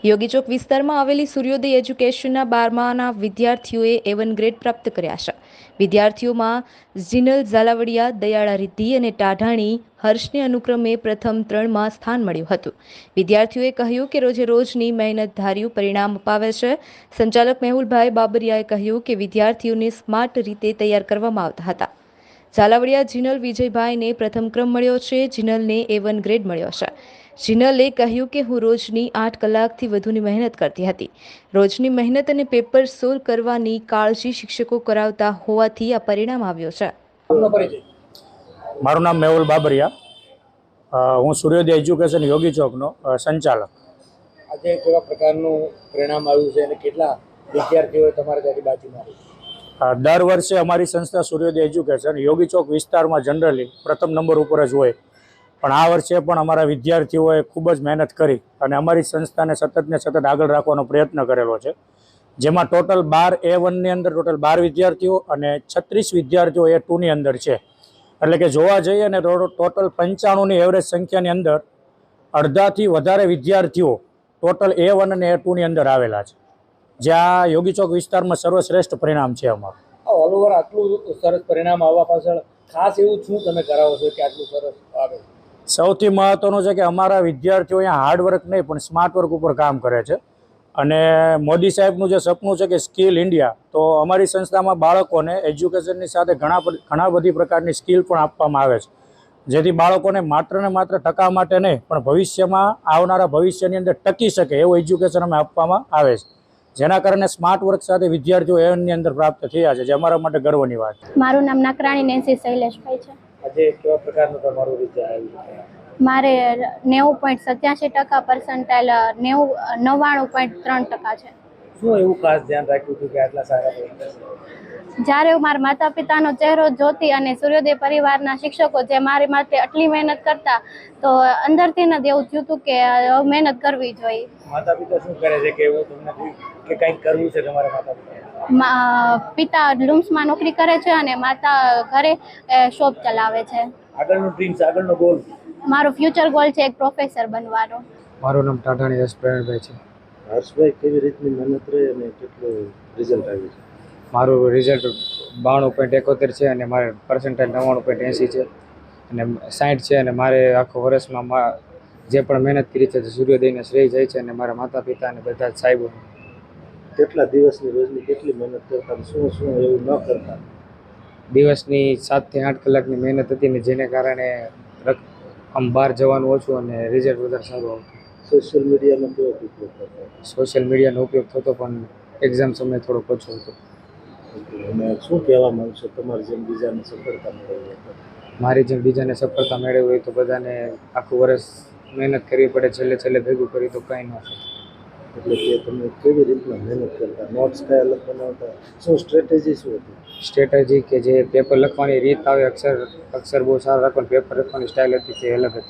યોગી ચોક વિસ્તારમાં આવેલી સૂર્યોદય એજ્યુકેશનના 12માના વિદ્યાર્થીઓએ A1 ગ્રેડ પ્રાપ્ત કર્યા છે. વિદ્યાર્થીઓમાં ઝિનલ ઝાલાવડિયા, દયાળા રિદ્ધિ અને ટાઢાણી હર્ષને અનુક્રમે પ્રથમ 3માં સ્થાન મળ્યું હતું. વિદ્યાર્થીઓએ કહ્યું કે રોજે રોજની મહેનત ધાર્યું પરિણામ અપાવે છે. સંચાલક મેહુલભાઈ બાબરિયાએ કહ્યું કે વિદ્યાર્થીઓને સ્માર્ટ રીતે તૈયાર કરવામાં આવતા હતા. ઝાલાવડિયા જિનલ વિજયભાઈને પ્રથમ ક્રમ મળ્યો છે. જિનલને A1 ગ્રેડ મળ્યો છે. જિનલે કહ્યું કે હું રોજની 8 કલાકથી વધુની મહેનત કરતી હતી. રોજની મહેનત અને પેપર સોલ્વ કરવાની કાળજી શિક્ષકો કરાવતા હોવાથી આ પરિણામ આવ્યો છે. મારું નામ મેહુલ બાબરિયા, હું સૂર્યોદય એજ્યુકેશન યોગી ચોકનો સંચાલક. આજે કેવા પ્રકારનું પરિણામ આવ્યું છે અને કેટલા વિદ્યાર્થીઓએ તમારે ત્યાંથી બાજી મારી? દર વર્ષે અમારી સંસ્થા સૂર્યોદય એજ્યુકેશન યોગી ચોક વિસ્તારમાં જનરલી પ્રથમ નંબર ઉપર જ હોય, પણ આ વર્ષે પણ અમારા વિદ્યાર્થીઓએ ખૂબ જ મહેનત કરી અને અમારી સંસ્થાને સતત આગળ રાખવાનો પ્રયત્ન કરેલો છે. જેમાં ટોટલ 12 A1ની અંદર ટોટલ 12 વિદ્યાર્થીઓ અને 36 વિદ્યાર્થીઓ A2ની અંદર છે. એટલે કે જોવા જઈએ અને ટોટલ 95ની એવરેજ સંખ્યાની અંદર અડધાથી વધારે વિદ્યાર્થીઓ ટોટલ A1 અને A2ની અંદર આવેલા છે, જ્યાં યોગી ચોક વિસ્તારમાં સર્વશ્રેષ્ઠ પરિણામ છે અમારું. ઓલ ઓવર આટલું સરસ પરિણામ આવવા પાછળ ખાસ એવું શું તમે કરાવો છો કે આટલું સરસ આવે? સૌથી મહત્વનું છે કે અમારા વિદ્યાર્થીઓ અહીંયા હાર્ડવર્ક નહીં પણ સ્માર્ટ વર્ક ઉપર કામ કરે છે. અને મોદી સાહેબનું જે સપનું છે કે સ્કિલ ઇન્ડિયા, તો અમારી સંસ્થામાં બાળકોને એજ્યુકેશનની સાથે ઘણા બધી પ્રકારની સ્કિલ પણ આપવામાં આવે છે, જેથી બાળકોને માત્ર ને માત્ર ટકા માટે નહીં પણ ભવિષ્યમાં આવનારા ભવિષ્યની અંદર ટકી શકે એવું એજ્યુકેશન અમે આપવામાં આવે છે, જેના કારણે સ્માર્ટ વર્ક સાથે વિદ્યાર્થીઓ A1ની અંદર પ્રાપ્ત થયા છે, જે અમારા માટે ગર્વની વાત છે. મારું નામ નકરાણી નેન્સી શૈલેષભાઈ છે. આજે કેવા પ્રકારનું તમારું રિઝલ્ટ આવ્યું? મારે 90.87% પર્સન્ટાઇલ 99.3% છે. શું એવું ખાસ ધ્યાન રાખ્યું હતું કે આટલા સારા પરિણામ? જ્યારે મારા માતા પિતાનો ચહેરો જોતી અને સૂર્યોદય પરિવારના શિક્ષકો જે મારી માટે આટલી મહેનત કરતા, તો અંદરથી જ એવું થયું હતું કે મહેનત કરવી જોઈએ. માતા પિતા શું કરે છે કે એવું તમને કે કંઈક કરવું છે તમારા માતા પિતા? પિતા લૂમ્સમાં નોકરી કરે છે અને માતા ઘરે શોપ ચલાવે છે. આગળનું ડ્રીમ્સ, આગળનો ગોલ? મારો ફ્યુચર ગોલ છે એક પ્રોફેસર બનવાનો. મારું નામ ટાઢાણી હર્ષ પ્રવીણભાઈ છે. હર્ષભાઈ, કેવી રીતની મહેનત રહી અને કેટલું રિઝલ્ટ આવ્યું છે? મારું રિઝલ્ટ 92.71 છે અને મારે પર્સન્ટાઇલ 99.80 છે અને 60 છે. અને મારે આખો વર્ષમાં જે પણ મહેનત કરી છે તે સૂર્યોદયને શ્રેય જાય છે અને મારા માતા પિતા અને બધા જ સાહેબો. કેટલા દિવસની રોજની કેટલી મહેનત કરતા, શું એવું ન કરતા? દિવસની 7 થી 8 કલાકની મહેનત હતી ને જેને કારણે આમ બહાર જવાનું ઓછું અને રિઝલ્ટ વધારે સારું આવતું. સોશિયલ મીડિયાનો કેવો ઉપયોગ કરતા? સોશિયલ મીડિયાનો ઉપયોગ થતો પણ એક્ઝામ સમયે થોડોક ઓછો હતો. અને શું કહેવા માંગશો તમારી જેમ બીજાને સફળતા મેળવી? મારી જેમ બીજાને સફળતા મેળવી હોય તો બધાને આખું વર્ષ મહેનત કરવી પડે, છેલ્લે ભેગું કરી તો કંઈ ન થાય. એટલે કે તમે કેવી રીતના મહેનત કરતા, નોટ્સ કયા અલગ બનાવતા, શું સ્ટ્રેટેજી શું હતી? સ્ટ્રેટેજી કે જે પેપર લખવાની રીત આવે, અક્ષર બહુ સારા રાખવાની, પેપર લખવાની સ્ટાઇલ હતી તે અલગ હતી.